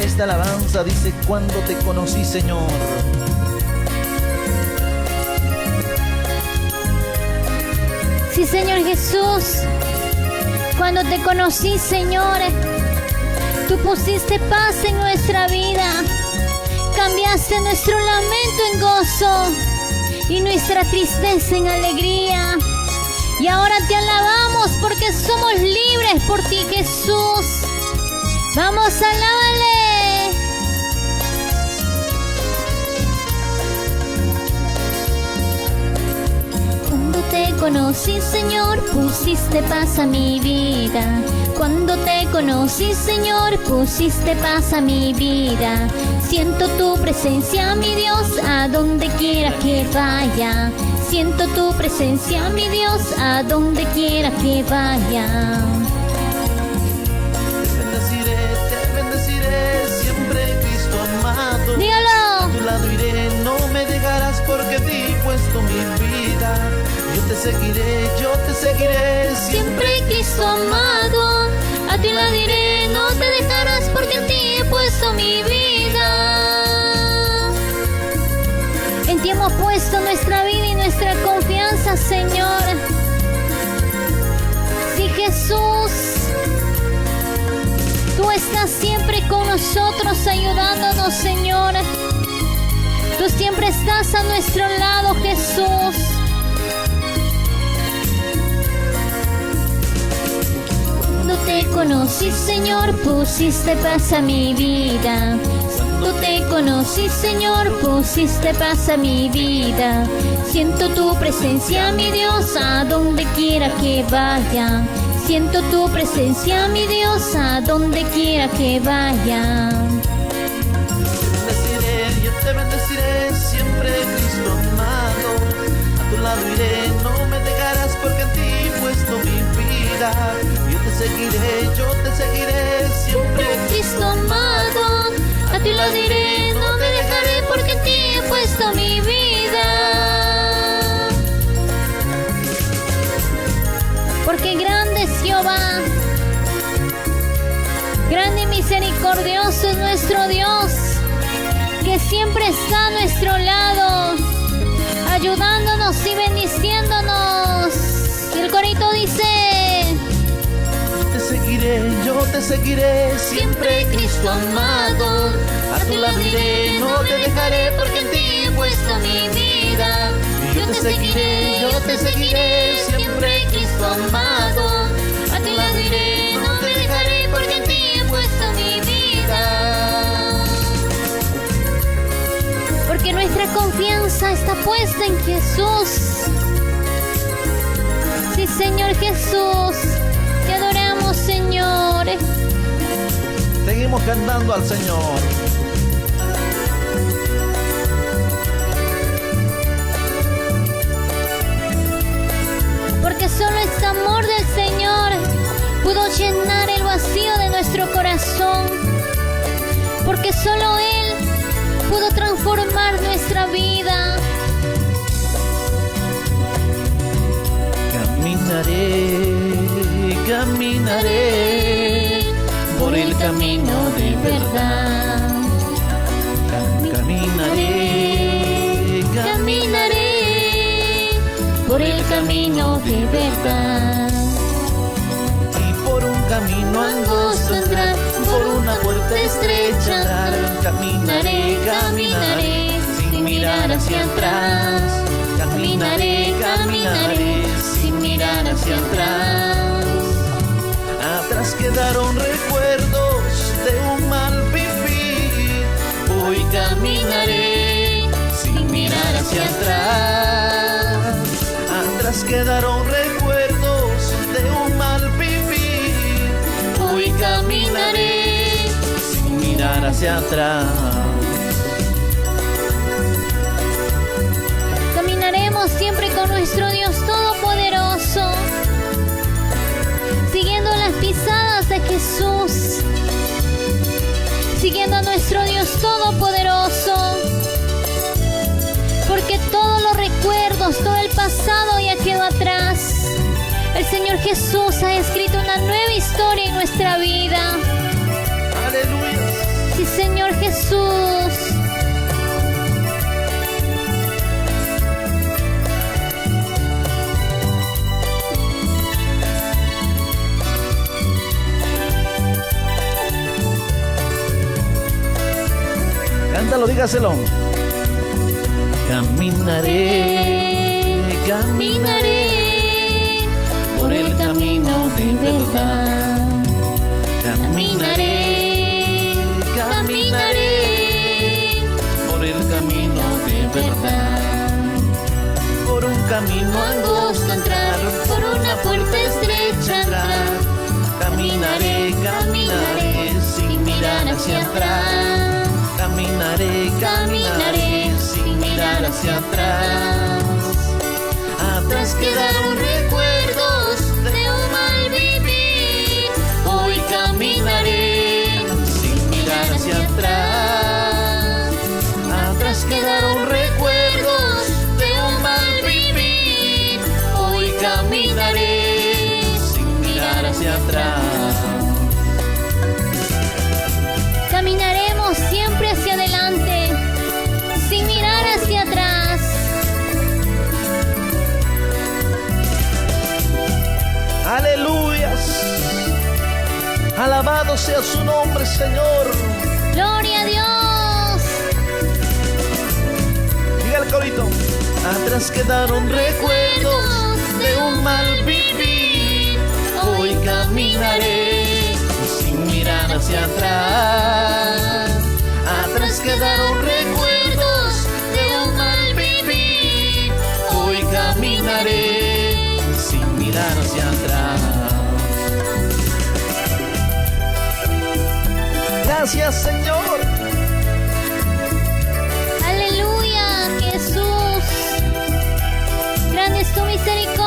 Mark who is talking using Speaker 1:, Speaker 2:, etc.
Speaker 1: Esta alabanza dice: cuando te conocí, Señor.
Speaker 2: Sí, Señor Jesús, cuando te conocí, Señor, tú pusiste paz en nuestra vida, cambiaste nuestro lamento en gozo y nuestra tristeza en alegría. Y ahora te alabamos porque somos libres por ti, Jesús. Vamos, alábale. Cuando te conocí, Señor, pusiste paz a mi vida. Cuando te conocí, Señor, pusiste paz a mi vida. Siento tu presencia, mi Dios, a donde quiera que vaya. Siento tu presencia, mi Dios, a donde quiera que vaya.
Speaker 1: Te bendeciré siempre, Cristo amado.
Speaker 2: Dígalo.
Speaker 1: A tu lado iré, no me dejarás porque en ti he puesto mi vida. Yo te seguiré
Speaker 2: Siempre, Cristo amado. A ti la diré, no te dejarás porque en ti he puesto mi vida. En ti hemos puesto nuestra vida y nuestra confianza, Señor. Sí, Jesús, tú estás siempre con nosotros ayudándonos, Señor. Tú siempre estás a nuestro lado, Jesús. Cuando te conocí, Señor, pusiste paz a mi vida. Cuando te conocí, Señor, pusiste paz a mi vida. Siento tu presencia, mi Dios, a donde quiera que vaya. Siento tu presencia, mi Dios, a donde quiera que vaya.
Speaker 1: Yo te bendeciré siempre, Cristo amado. A tu lado iré, no me dejarás porque en ti he puesto mi vida. Yo te seguiré siempre,
Speaker 2: Cristo amado. A ti lo diré, no te dejaré porque en ti he puesto mi vida. Porque grande es Jehová, grande y misericordioso es nuestro Dios, que siempre está a nuestro lado, ayudándonos y bendiciéndonos. Y el corito dice:
Speaker 1: yo te seguiré siempre, Cristo amado. A tu lado iré, no te dejaré porque en ti he puesto mi vida. Yo te seguiré siempre, Cristo amado. A tu lado iré, no te dejaré porque en ti he puesto mi vida.
Speaker 2: Porque nuestra confianza está puesta en Jesús. Sí, Señor Jesús, te adoramos, Señor.
Speaker 1: Seguimos cantando al Señor.
Speaker 2: Porque solo este amor del Señor pudo llenar el vacío de nuestro corazón. Porque solo Él pudo transformar nuestra vida.
Speaker 1: Caminaré por el camino de verdad. Caminaré
Speaker 2: por el camino de verdad.
Speaker 1: Y por un camino angosto entrar, por una puerta estrecha entrar. Caminaré sin mirar hacia atrás. Caminaré sin mirar hacia atrás. Atrás quedaron recuerdos de un mal vivir. Hoy caminaré sin mirar hacia atrás. Atrás quedaron recuerdos de un mal vivir. Hoy caminaré sin mirar hacia atrás.
Speaker 2: Caminaremos siempre con nuestro Dios Todopoderoso, siguiendo las pisadas de Jesús, siguiendo a nuestro Dios Todopoderoso, porque todos los recuerdos, todo el pasado ya quedó atrás. El Señor Jesús ha escrito una nueva historia en nuestra vida.
Speaker 1: Aleluya.
Speaker 2: Sí,
Speaker 1: Cántalo, dígaselo. Caminaré, caminaré por el camino de verdad. Caminaré, caminaré por el camino de verdad. Por un camino angosto entrar, por una puerta estrecha entrar. Caminaré, caminaré sin mirar hacia atrás. Caminaré, caminaré sin mirar hacia atrás. Atrás quedaron recuerdos de un mal vivir. Hoy caminaré sin mirar hacia atrás. Atrás quedaron recuerdos de un mal vivir. Hoy caminaré sin mirar hacia atrás.
Speaker 2: Caminaremos siempre hacia adelante, sin mirar hacia atrás.
Speaker 1: Aleluyas. Alabado sea su nombre, Señor.
Speaker 2: Gloria a Dios.
Speaker 1: Diga el corito. Atrás quedaron recuerdos de un mal vivir. Hoy caminaré sin mirar hacia atrás. Atrás quedaron recuerdos de un mal vivir. Hoy caminaré sin mirar hacia atrás. Gracias, Señor.
Speaker 2: Aleluya, Jesús. Grande es tu misericordia.